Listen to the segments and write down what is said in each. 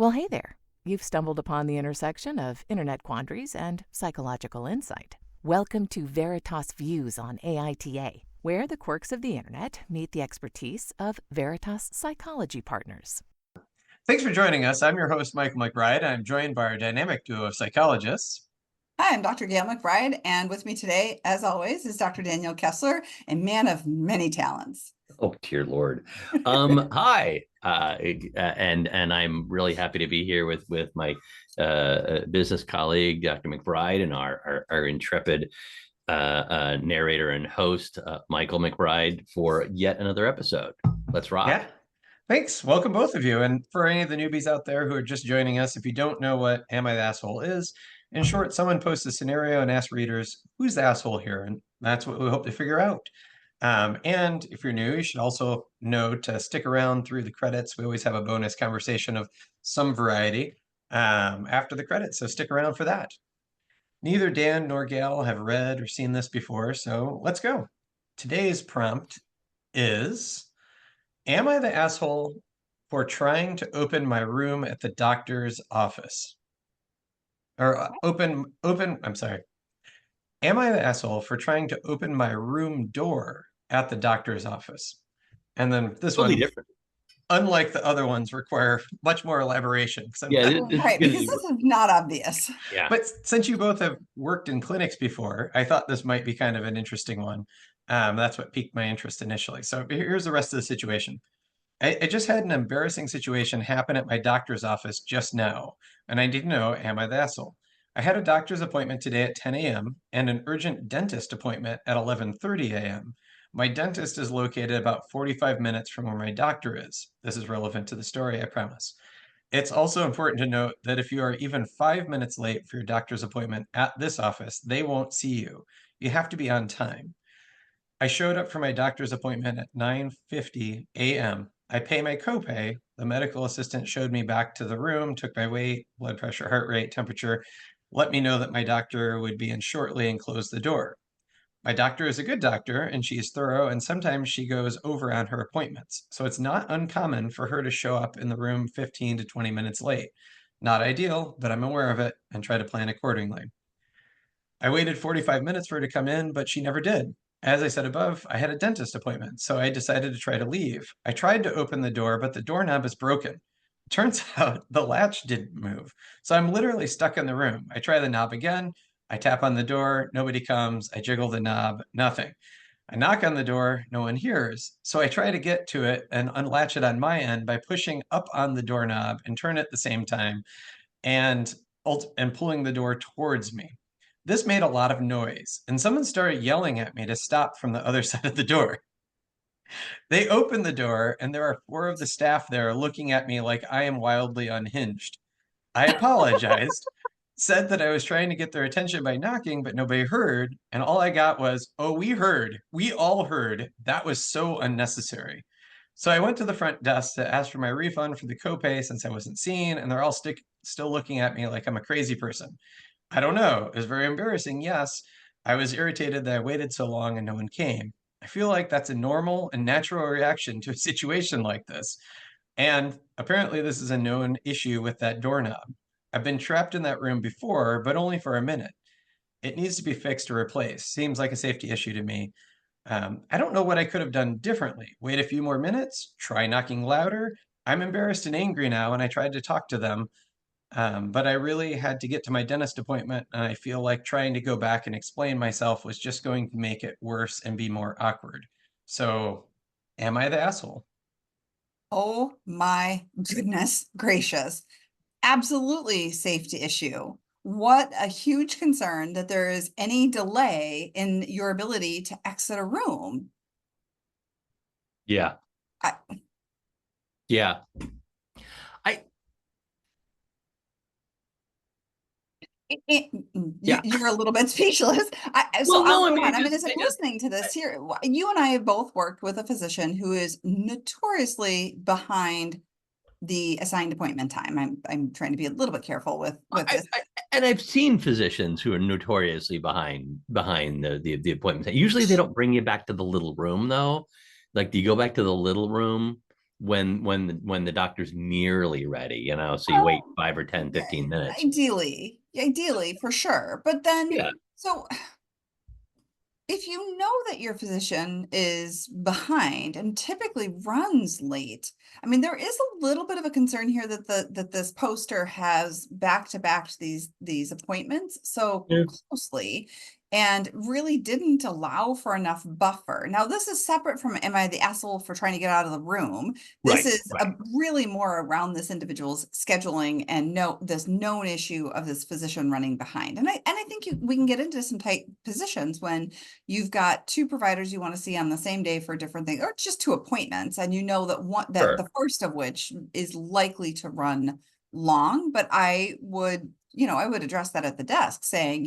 Well, hey there. You've stumbled upon the intersection of internet quandaries and psychological insight. Welcome to Veritas Views on AITA, where the quirks of the internet meet the expertise of Veritas Psychology Partners. Thanks for joining us. I'm your host, Michael McBride. I'm joined by our dynamic duo of psychologists. Hi, I'm Dr. Gayle MacBride, and with me today, as always, is Dr. Daniel Kessler, a man of many talents. Oh, dear Lord. Hi. And I'm really happy to be here with my business colleague, Dr. McBride, and our intrepid narrator and host, Michael McBride, for yet another episode. Let's rock. Yeah. Thanks. Welcome, both of you. And for any of the newbies out there who are just joining us, if you don't know what Am I the Asshole is, in short, someone posts a scenario and asks readers, who's the asshole here? And that's what we hope to figure out. And if you're new, you should also know to stick around through the credits. We always have a bonus conversation of some variety after the credits, so stick around for that. Neither Dan nor Gayle have read or seen this before, so let's go. Today's prompt is, am I the asshole for trying to open my room at the doctor's office? Or I'm sorry. Am I the asshole for trying to open my room door at the doctor's office? And then this Totally one, different. Unlike the other ones, require much more elaboration. Right, because this is not obvious. Yeah. But since you both have worked in clinics before, I thought this might be kind of an interesting one. That's what piqued my interest initially. So here's the rest of the situation. I just had an embarrassing situation happen at my doctor's office just now, and I didn't know, am I the asshole? I had a doctor's appointment today at 10 a.m. and an urgent dentist appointment at 11:30 a.m. My dentist is located about 45 minutes from where my doctor is. This is relevant to the story, I promise. It's also important to note that if you are even 5 minutes late for your doctor's appointment at this office, they won't see you. You have to be on time. I showed up for my doctor's appointment at 9:50 a.m. I pay my copay. The medical assistant showed me back to the room, took my weight, blood pressure, heart rate, temperature, let me know that my doctor would be in shortly and closed the door. My doctor is a good doctor and she is thorough, and sometimes she goes over on her appointments. So it's not uncommon for her to show up in the room 15 to 20 minutes late. Not ideal, but I'm aware of it and try to plan accordingly. I waited 45 minutes for her to come in, but she never did. As I said above, I had a dentist appointment, so I decided to try to leave. I tried to open the door, but the doorknob is broken. Turns out the latch didn't move, so I'm literally stuck in the room. I try the knob again. I tap on the door, nobody comes. I jiggle the knob, nothing. I knock on the door, no one hears. So I try to get to it and unlatch it on my end by pushing up on the doorknob and turn it at the same time and pulling the door towards me. This made a lot of noise, and someone started yelling at me to stop from the other side of the door. They opened the door, and there are 4 of the staff there looking at me like I am wildly unhinged. I apologized, said that I was trying to get their attention by knocking, but nobody heard, and all I got was, oh, we heard. We all heard. That was so unnecessary. So I went to the front desk to ask for my refund for the copay since I wasn't seen, and they're all still looking at me like I'm a crazy person. I don't know. It was very embarrassing, yes. I was irritated that I waited so long and no one came. I feel like that's a normal and natural reaction to a situation like this. And apparently this is a known issue with that doorknob. I've been trapped in that room before, but only for a minute. It needs to be fixed or replaced. Seems like a safety issue to me. I don't know what I could have done differently. Wait a few more minutes, try knocking louder. I'm embarrassed and angry now, and I tried to talk to them. But I really had to get to my dentist appointment, and I feel like trying to go back and explain myself was just going to make it worse and be more awkward. So, am I the asshole? Oh my goodness gracious. Absolutely safety issue. What a huge concern that there is any delay in your ability to exit a room. Yeah. Yeah. You're a little bit speechless. I'm listening to this here. You and I have both worked with a physician who is notoriously behind the assigned appointment time. I'm trying to be a little bit careful with this. And I've seen physicians who are notoriously behind the appointment time. Usually they don't bring you back to the little room though. Like, do you go back to the little room when the doctor's nearly ready, you know, so you wait 5 or 10, 15 minutes. Ideally, for sure. But then, Yeah. so if you know that your physician is behind and typically runs late, I mean, there is a little bit of a concern here that this poster has back to back these appointments so closely and really didn't allow for enough buffer. Now, this is separate from, am I the asshole for trying to get out of the room? This is really more around this individual's scheduling and this known issue of this physician running behind. And I think we can get into some tight positions when you've got two providers you want to see on the same day for different things, or just two appointments, and you know that the first of which is likely to run long. But I would address that at the desk saying,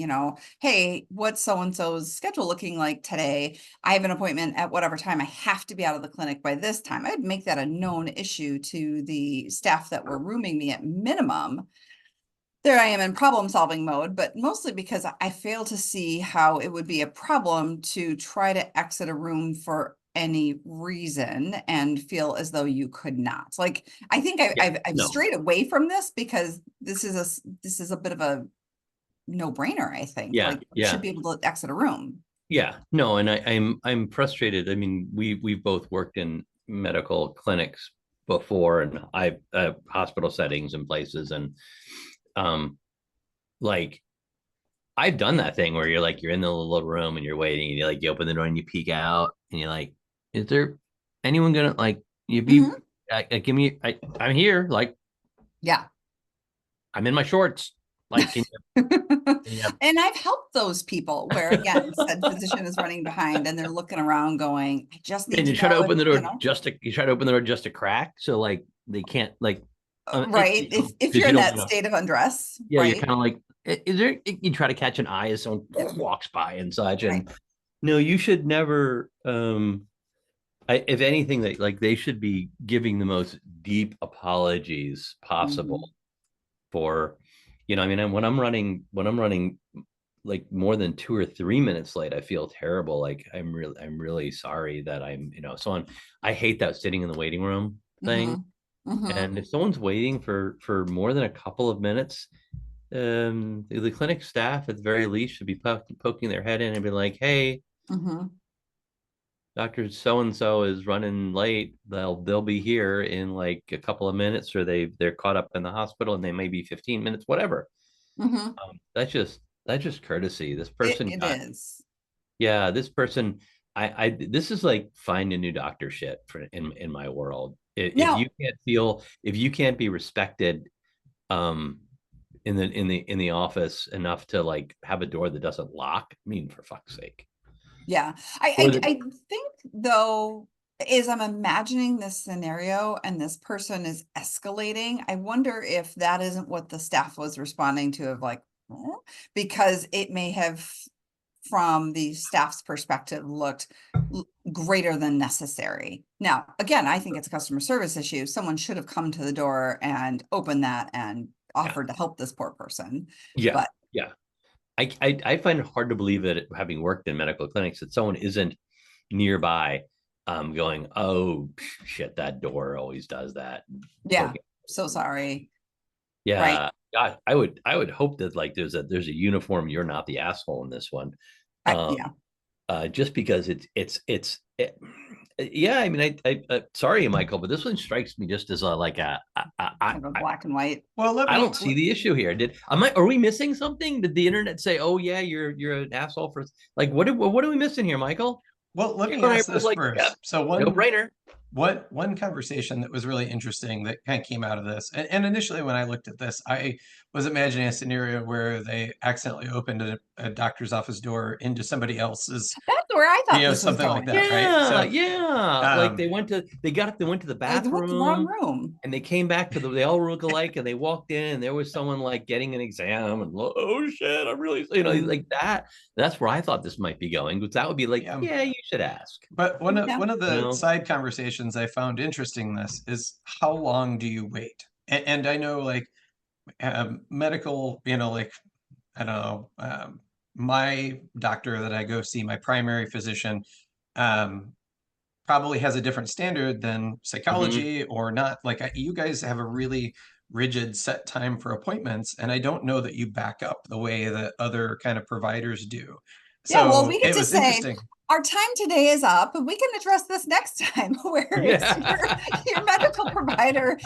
hey, what's so-and-so's schedule looking like today? I have an appointment at whatever time. I have to be out of the clinic by this time. I'd make that a known issue to the staff that were rooming me at minimum. There I am in problem solving mode, but mostly because I fail to see how it would be a problem to try to exit a room for any reason and feel as though you could not. Like, I think I've strayed away from this because this is a bit of a no-brainer, I think. You should be able to exit a room. Yeah, no, and I'm frustrated. I mean, we've both worked in medical clinics before, and I've hospital settings and places, and like I've done that thing where you're in the little room and you're waiting, and you open the door and you peek out and you're like, is there anyone gonna give me I'm here, I'm in my shorts, can you, And I've helped those people where, again, said physician is running behind and they're looking around going, I just need to try to open the door you try to open the door just a crack, so they can't right. If you're in that state of undress, you're kind of like, is there, you try to catch an eye as someone walks by and such, and no, you should never, if anything, that they should be giving the most deep apologies possible for, I mean, when I'm running more than 2 or 3 minutes late, I feel terrible. I'm really sorry that so on. I hate that sitting in the waiting room thing. And if someone's waiting for more than a couple of minutes, the clinic staff at the very least should be poking their head in and be like, hey, Dr. So-and-so is running late. They'll be here in a couple of minutes, or they're caught up in the hospital and they may be 15 minutes, whatever. That's just courtesy. This person it is. Yeah, this person, this is like find a new doctor shit in my world. If you can't be respected in the office enough to have a door that doesn't lock, I mean, for fuck's sake. Yeah. I think though, as I'm imagining this scenario and this person is escalating, I wonder if that isn't what the staff was responding to, of because it may have, from the staff's perspective, looked greater than necessary. Now, again, I think it's a customer service issue. Someone should have come to the door and opened that and offered to help this poor person. Yeah. I find it hard to believe that, having worked in medical clinics, that someone isn't nearby going, oh shit, that door always does that. Yeah. So sorry. Yeah. Right. God, I would hope that there's a uniform, you're not the asshole in this one. Just because yeah, I mean, I sorry, Michael, but this one strikes me just as a black and white. Well, I don't see the issue here. Are we missing something? Did the internet say, oh yeah, you're an asshole for, what are we missing here, Michael? Well, let me ask this first. Yeah, so no-brainer. One conversation that was really interesting that kind of came out of this, and initially when I looked at this, I was imagining a scenario where they accidentally opened a doctor's office door into somebody else's. That's where I thought this something was like going. that, right? So, they went to the bathroom, went to the wrong room, and they came back to they all look alike, and they walked in, and there was someone getting an exam, and oh shit, I'm really like that. That's where I thought this might be going, because that would be yeah, you should ask. But one of the side conversations I found interesting in this is, how long do you wait? And I know medical, I don't know, my doctor that I go see, my primary physician, probably has a different standard than psychology or not. Like you guys have a really rigid set time for appointments, and I don't know that you back up the way that other kind of providers do. Yeah, well, So we get it to was say interesting. our time today is up, and we can address this next time. Whereas your medical provider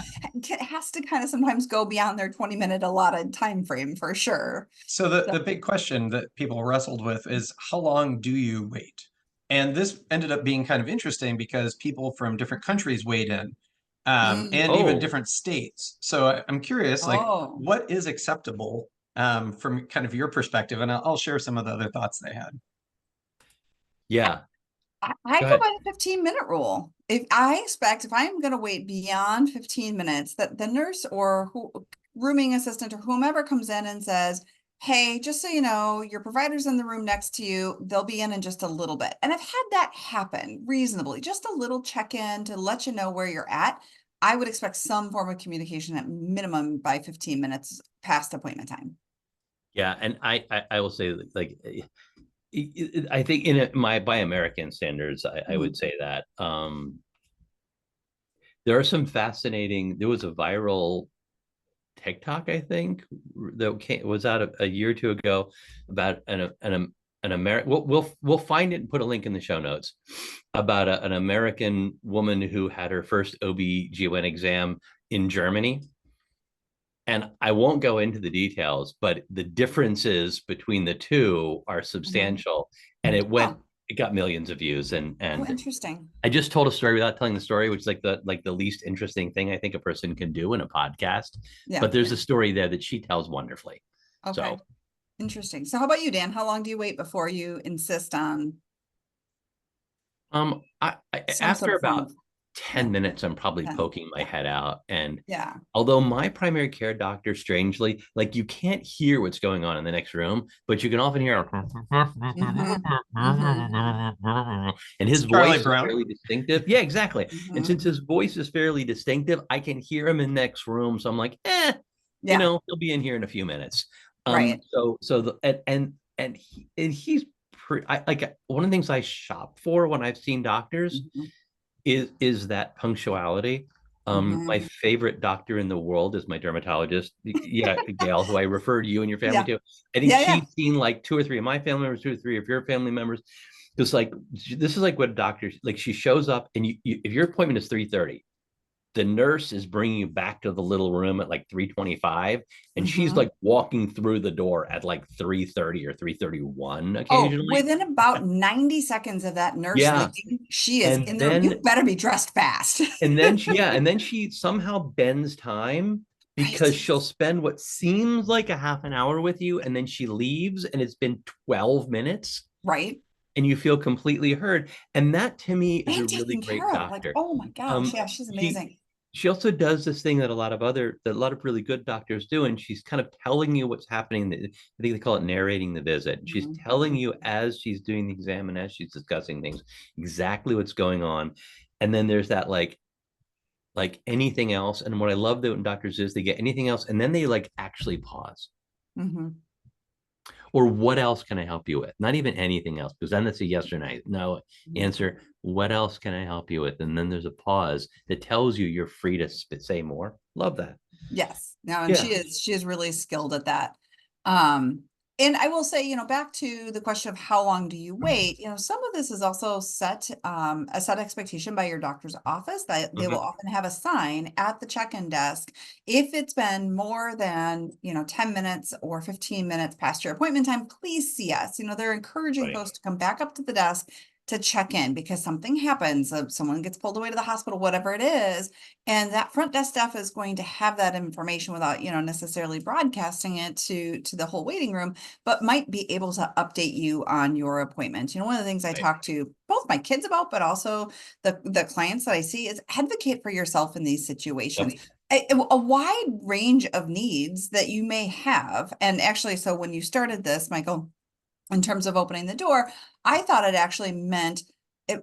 has to kind of sometimes go beyond their 20-minute allotted time frame for sure. So the big question that people wrestled with is, how long do you wait? And this ended up being kind of interesting because people from different countries weighed in, and even different states. So I'm curious, like, what is acceptable from kind of your perspective? And I'll share some of the other thoughts they had. Yeah. I go by the 15-minute rule. If I'm going to wait beyond 15 minutes, that the nurse or rooming assistant or whomever comes in and says, hey, just so you know, your provider's in the room next to you. They'll be in just a little bit. And I've had that happen reasonably, just a little check-in to let you know where you're at. I would expect some form of communication at minimum by 15 minutes past appointment time. Yeah. And I will say, like, I think by American standards, I would say that there are some fascinating. There was a viral TikTok, I think, that was out a year or two ago about an American. We'll find it and put a link in the show notes about an American woman who had her first OB/GYN exam in Germany. And I won't go into the details, but the differences between the two are substantial. And it got millions of views. And interesting. I just told a story without telling the story, which is like the least interesting thing I think a person can do in a podcast. Yeah. But there's a story there that she tells wonderfully. Okay. So interesting. So how about you, Dan? How long do you wait before you insist on? After about 10 minutes, I'm probably poking my head out. And although my primary care doctor, strangely, like, you can't hear what's going on in the next room, but you can often hear and his voice is fairly distinctive. Yeah, exactly. And since his voice is fairly distinctive, I can hear him in the next room. So I'm like, you know, he'll be in here in a few minutes. Right. He's like, one of the things I shop for when I've seen doctors is that punctuality. My favorite doctor in the world is my dermatologist, Gayle, who I refer to you and your family to. I think she's seen like 2 or 3 of my family members, 2 or 3 of your family members. Just like, this is like what a doctor, like, she shows up, and if your appointment is 3:30, the nurse is bringing you back to the little room at like 3:25, and she's like walking through the door at like 3:30 or 3:31 occasionally. Within about 90 seconds of that nurse leaving, she is in there. You better be dressed fast. and then she somehow bends time, because she'll spend what seems like a half an hour with you, and then she leaves, and it's been 12 minutes. Right. And you feel completely heard. And that, to me, is a really great doctor. Like, oh my gosh, she's amazing. She also does this thing that a lot of really good doctors do, and she's kind of telling you what's happening. I think they call it narrating the visit. She's telling you, as she's doing the exam and as she's discussing things, exactly what's going on. And then there's that like anything else. And what I love that when doctors is, they get anything else, and then they like actually pause. Or what else can I help you with? Not even anything else, because then that's a yes or no answer. What else can I help you with? And then there's a pause that tells you you're free to say more. Love that. Yes. No, and she is really skilled at that. And I will say, back to the question of how long do you wait, some of this is also a set expectation by your doctor's office that they will often have a sign at the check-in desk. If it's been more than, 10 minutes or 15 minutes past your appointment time, please see us. They're encouraging folks to come back up to the desk to check in, because something happens, someone gets pulled away to the hospital, whatever it is, and that front desk staff is going to have that information without, necessarily broadcasting it to the whole waiting room, but might be able to update you on your appointment. One of the things I talk to both my kids about, but also the clients that I see, is advocate for yourself in these situations. A wide range of needs that you may have. And actually, so when you started this, Michael, in terms of opening the door, I thought it actually meant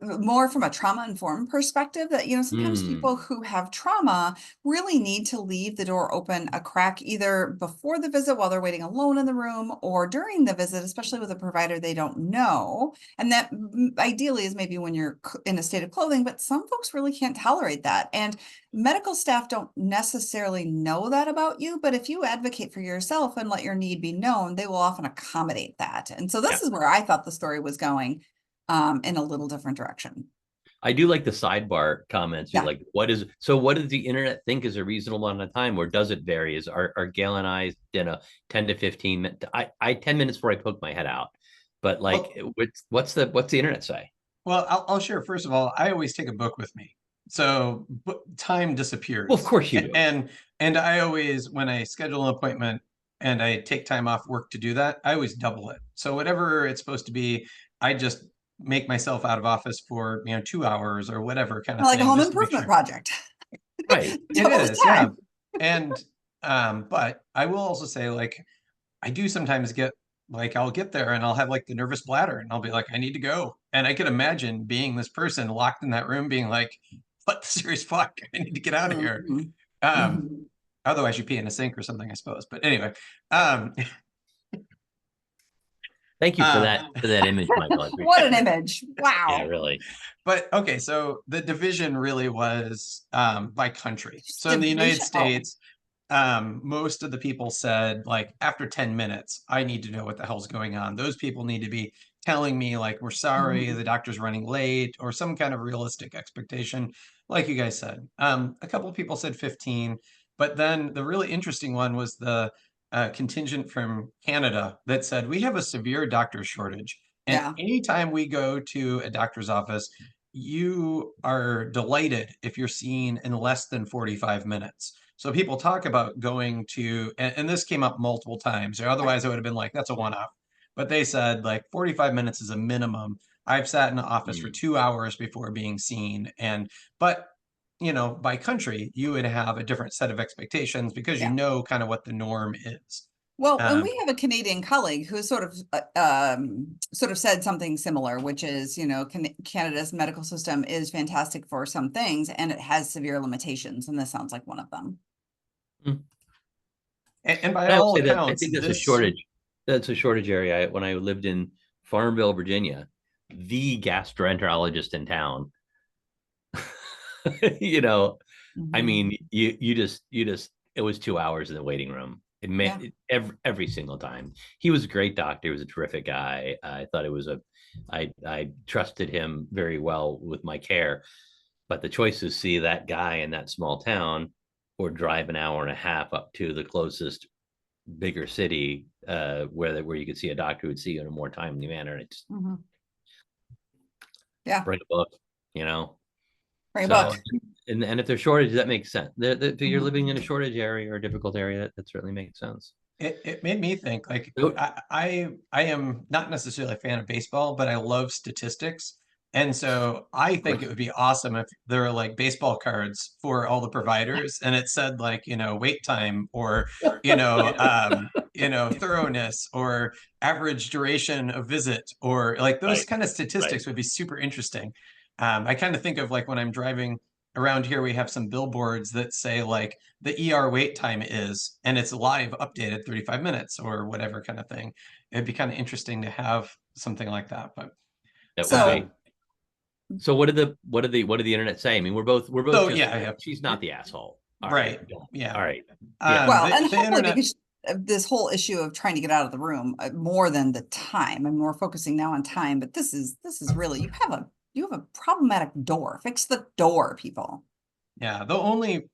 more from a trauma-informed perspective, that, sometimes people who have trauma really need to leave the door open a crack, either before the visit while they're waiting alone in the room, or during the visit, especially with a provider they don't know. And that ideally is maybe when you're in a state of clothing, but some folks really can't tolerate that. And medical staff don't necessarily know that about you, but if you advocate for yourself and let your need be known, they will often accommodate that. And so this is where I thought the story was going, in a little different direction. I do like the sidebar comments. Like, what does the internet think is a reasonable amount of time, or does it vary? Are Gayle and I, 10 to 15 minutes? I 10 minutes before I poke my head out. But like, what's the internet say? Well, I'll share. First of all, I always take a book with me, so time disappears. Well, of course you do. And I always, when I schedule an appointment and I take time off work to do that, I always double it. So whatever it's supposed to be, I just make myself out of office for 2 hours or whatever kind of like thing, a home improvement project. Right. It is, yeah. And but I will also say, like, I do sometimes get, like, I'll get there and I'll have like the nervous bladder and I'll be like, I need to go. And I could imagine being this person locked in that room being like, what the serious fuck? I need to get out of here. Otherwise you pee in a sink or something, I suppose. But anyway, thank you for that image, Michael. What an image. Wow. Yeah, really. But okay, so the division really was by country. So in the United States, most of the people said, like, after 10 minutes, I need to know what the hell's going on. Those people need to be telling me, like, we're sorry, the doctor's running late, or some kind of realistic expectation, like you guys said. A couple of people said 15, but then the really interesting one was the contingent from Canada that said, we have a severe doctor shortage. And anytime we go to a doctor's office, you are delighted if you're seen in less than 45 minutes. So people talk about going to, and this came up multiple times, or otherwise I would have been like, that's a one-off. But they said, like, 45 minutes is a minimum. I've sat in the office for 2 hours before being seen. But by country, you would have a different set of expectations because you know kind of what the norm is. Well, and we have a Canadian colleague who sort of said something similar, which is, Canada's medical system is fantastic for some things, and it has severe limitations, and this sounds like one of them. And by all accounts, I think that's a shortage. That's a shortage area. When I lived in Farmville, Virginia, the gastroenterologist in town, I mean, you just it was 2 hours in the waiting room. It made every single time. He was a great doctor. He was a terrific guy. I thought it was I trusted him very well with my care. But the choice to see that guy in that small town or drive an hour and a half up to the closest bigger city where you could see a doctor who would see you in a more timely manner. It's bring a book, Bring a book. And if there's shortage, that makes sense. If you're living in a shortage area or a difficult area, that certainly makes sense. It made me think, like, I am not necessarily a fan of baseball, but I love statistics. And so I think it would be awesome if there are like baseball cards for all the providers and it said, like, wait time or, thoroughness or average duration of visit, or like those kind of statistics would be super interesting. I kind of think of, like, when I'm driving around here, we have some billboards that say, like, the ER wait time is, and it's live updated 35 minutes or whatever kind of thing. It'd be kind of interesting to have something like that. But so what did the internet say? I mean, we're both she's not the asshole. All right. Yeah. All right. Well, and hopefully because this whole issue of trying to get out of the room, more than the time, and we're focusing now on time, but this is really, you have a problematic door. Fix the door, people. Yeah,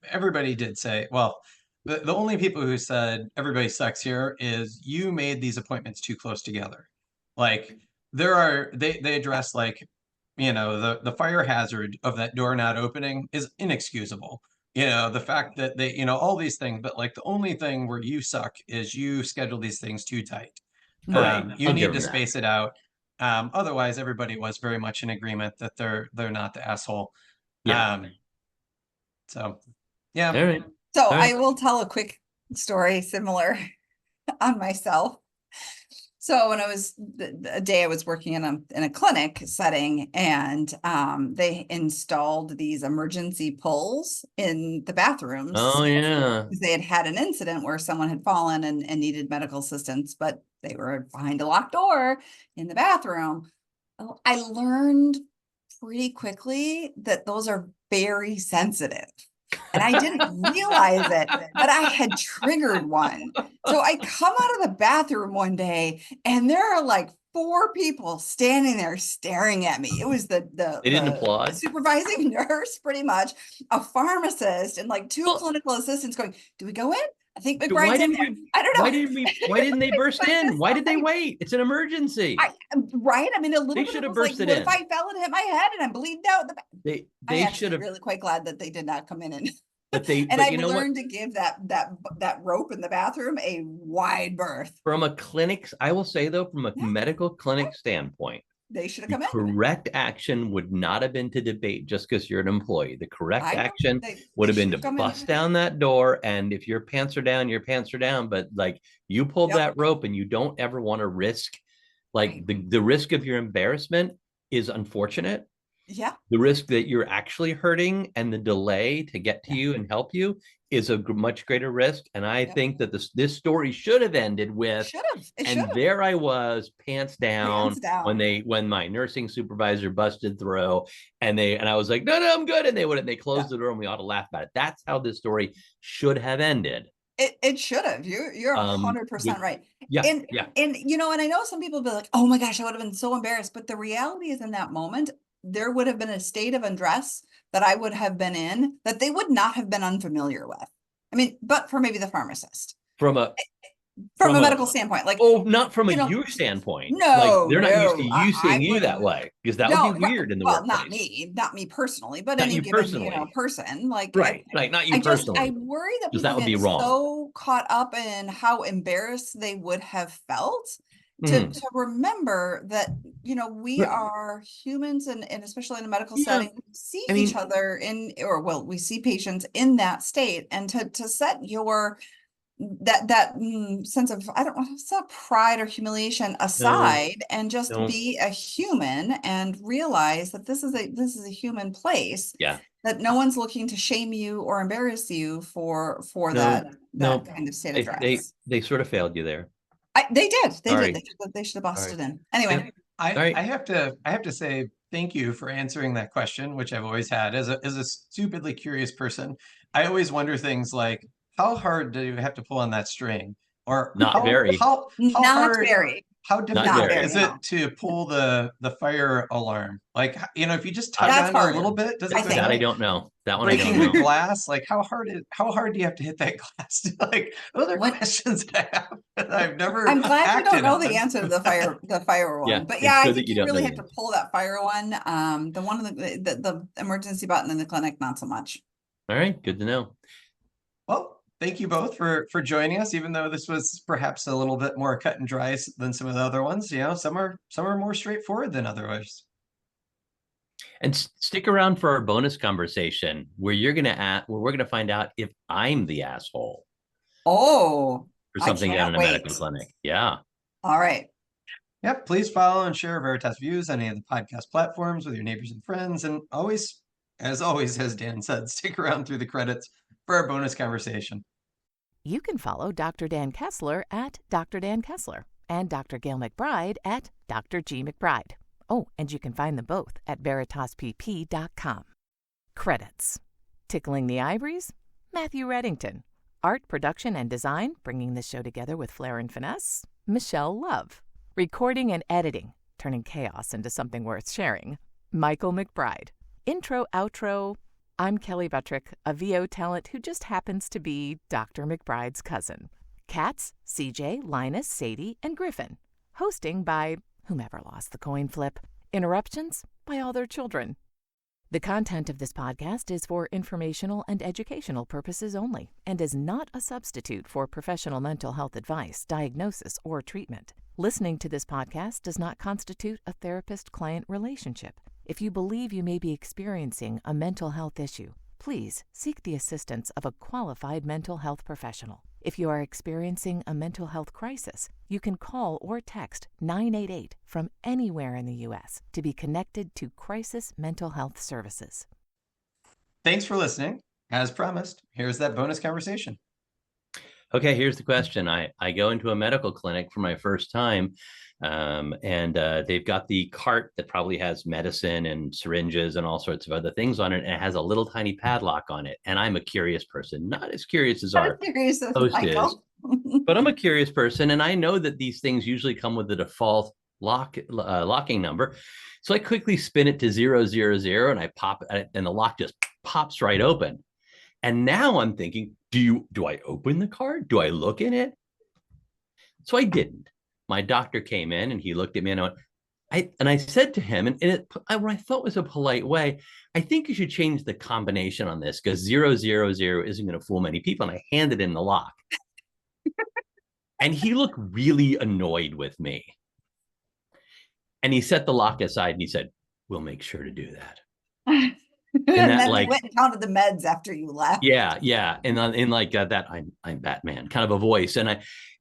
everybody did say, well, the only people who said everybody sucks here is you made these appointments too close together. Like, they address, like, the fire hazard of that door not opening is inexcusable. The fact that they, all these things, but, like, the only thing where you suck is you schedule these things too tight. You need to space it out. Otherwise, everybody was very much in agreement that they're not the asshole. So, yeah. All right. So I will tell a quick story similar on myself. So when I was a day I was working in a clinic setting, and they installed these emergency pulls in the bathrooms. Oh yeah. Because they had an incident where someone had fallen and needed medical assistance, but they were behind a locked door in the bathroom. I learned pretty quickly that those are very sensitive. And I didn't realize it, but I had triggered one. So I come out of the bathroom one day and there are like 4 people standing there staring at me. It was They didn't applaud. Supervising nurse, pretty much, a pharmacist, and like 2 clinical assistants going, "Do we go in? I think McBride's in there." I don't know. Why didn't they burst in? Why did they wait? It's an emergency. Right? I mean, a little They bit should have was bursted like, in. what if I fell and hit my head and I'm bleeding out the back? They should have. Really quite glad that they did not come in and But they. and But I've you know learned what? to give that rope in the bathroom a wide berth. From a clinic, I will say though, from a Yeah. medical clinic standpoint, They should have the come in. correct action would not have been to debate just because you're an employee. The correct I know. action They would have been should to have come in. bust down that door. And if your pants are down, your pants are down. But like you pulled Yep. that rope and you don't ever want to risk, like Right. the risk of your embarrassment is unfortunate. Yeah. The risk that you're actually hurting and the delay to get to you and help you is a much greater risk. And I Yep. think that this story should have ended with, Should have. It should and have. there I was, pants down, Hands down. when my nursing supervisor busted through, and I was like, no, I'm good, and they closed the door, and we ought to laugh about it. That's how this story should have ended. It should have. You're 100% right. Yeah, And yeah. and I know some people be like, "Oh my gosh, I would have been so embarrassed." But the reality is, in that moment, there would have been a state of undress that I would have been in that they would not have been unfamiliar with. I mean, but for maybe the pharmacist. From a medical standpoint, like, not from you a know, you standpoint. no, like they're not used to no, you I seeing you wouldn't. that way, because that No, would be weird in the well, workplace. not me personally, but Not any you given, personally. person, like, Right, not you personally. I worry that because people that would be get wrong. so caught up in how embarrassed they would have felt to remember that, we are humans, and especially in a medical Yeah. setting, we see I mean- each other we see patients in that state, and to set your that sense of, I don't know, it's not pride or humiliation aside, and just No. be a human and realize that this is a human place. Yeah. That no one's looking to shame you or embarrass you for No, that kind of state of dress. They sort of failed you there. They did. Sorry. They should have busted Sorry. in. Anyway, I have to say thank you for answering that question, which I've always had as a stupidly curious person. I always wonder things like, how hard do you have to pull on that string? Or Not very. How not hard, very. how difficult very, is no. it to pull the fire alarm? Like, if you just tug That's on it a harder. little bit, does I it go think. That I down? don't know. That one I Breaking don't the know. glass, like how hard do you have to hit that glass? Like, those are questions that I have that I've never I'm glad you don't acted know on. the answer to the fire one. Yeah, But it's yeah, I good that think you you don't really know have the to pull that fire one. The one of the emergency button in the clinic, not so much. All right, good to know. Well, thank you both for joining us, even though this was perhaps a little bit more cut and dry than some of the other ones. Some are more straightforward than others. And stick around for our bonus conversation where we're gonna find out if I'm the asshole Oh, for something I down in a can't medical wait. clinic. Yeah. All right. Yep, please follow and share Veritas Views on any of the podcast platforms with your neighbors and friends. And always, as Dan said, stick around through the credits for our bonus conversation. You can follow Dr. Dan Kessler at Dr. Dan Kessler and Dr. Gayle MacBride at Dr. G. MacBride. Oh, and you can find them both at veritaspp.com. Credits. Tickling the Ivories, Matthew Reddington. Art, production, and design, bringing this show together with flair and finesse, Michelle Love. Recording and editing, turning chaos into something worth sharing, Michael McBride. Intro, outro, I'm Kelly Buttrick, a VO talent who just happens to be Dr. McBride's cousin. Cats, CJ, Linus, Sadie, and Griffin. Hosting by whomever lost the coin flip. Interruptions by all their children. The content of this podcast is for informational and educational purposes only and is not a substitute for professional mental health advice, diagnosis, or treatment. Listening to this podcast does not constitute a therapist-client relationship. If you believe you may be experiencing a mental health issue, please seek the assistance of a qualified mental health professional. If you are experiencing a mental health crisis, you can call or text 988 from anywhere in the U.S. to be connected to Crisis Mental Health Services. Thanks for listening. As promised, here's that bonus conversation. Okay, here's the question. I go into a medical clinic for my first time, and they've got the cart that probably has medicine and syringes and all sorts of other things on it, and it has a little tiny padlock on it. And I'm a curious person, not as curious as our host is, but I'm a curious person, and I know that these things usually come with the default locking number. So I quickly spin it to 000, and I pop it, and the lock just pops right open. And now I'm thinking, do I open the card? Do I look in it? So I didn't. My doctor came in and he looked at me and I said to him, and what I thought was a polite way, I think you should change the combination on this because 000 isn't going to fool many people. And I handed him the lock. And he looked really annoyed with me. And he set the lock aside and he said, "We'll make sure to do that." And then they went and counted the meds after you left. Yeah. And in like that, I'm Batman kind of a voice. And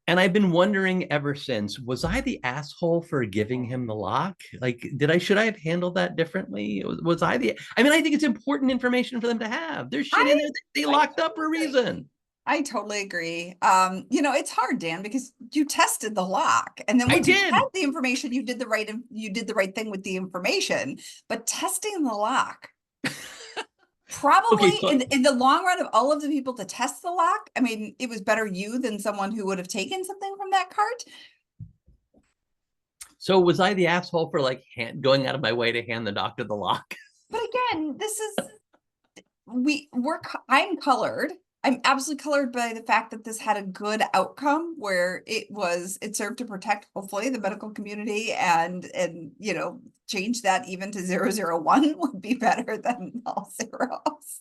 I've been wondering ever since, was I the asshole for giving him the lock? Like, should I have handled that differently? Was I I think it's important information for them to have. There's shit in there that they locked up for a reason. I totally agree. It's hard, Dan, because you tested the lock, and then once you had the information, you did the right thing with the information. But testing the lock, probably in the long run of all of the people to test the lock, I mean, it was better you than someone who would have taken something from that cart. So was I the asshole for going out of my way to hand the doctor the lock? But again, I'm colored. I'm absolutely colored by the fact that this had a good outcome where it served to protect, hopefully, the medical community and change that even to 001 would be better than all zeros.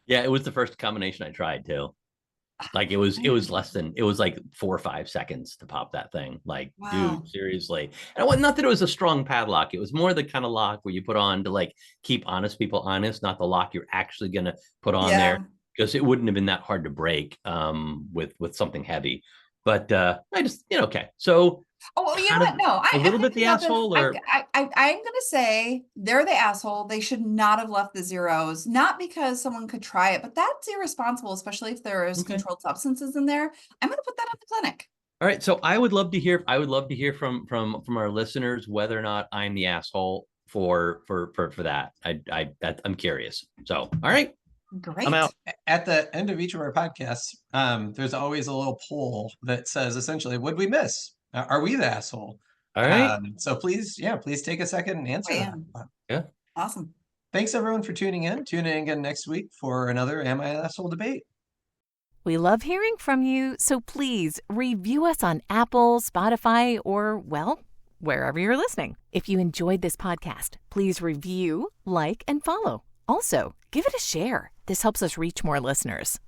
Yeah, it was the first combination I tried too. It was like 4 or 5 seconds to pop that thing. Wow. Dude, seriously. And not that it was a strong padlock. It was more the kind of lock where you put on to keep honest people honest, not the lock you're actually going to put on there. Because it wouldn't have been that hard to break with something heavy. But I just, okay. So you know what? No, a little bit the asshole, or I'm going to say they're the asshole. They should not have left the zeros, not because someone could try it, but that's irresponsible, especially if there is controlled substances in there. I'm going to put that on the clinic. All right. So I would love to hear from our listeners whether or not I'm the asshole for that. I'm curious. So, all right. Great. I'm out. At the end of each of our podcasts, there's always a little poll that says essentially, what'd we miss? Are we the asshole? All right. So please take a second and answer that. Yeah. Awesome. Thanks everyone for tuning in. Tune in again next week for another Am I an Asshole debate. We love hearing from you, so please review us on Apple, Spotify, or, wherever you're listening. If you enjoyed this podcast, please review, like, and follow. Also, give it a share. This helps us reach more listeners.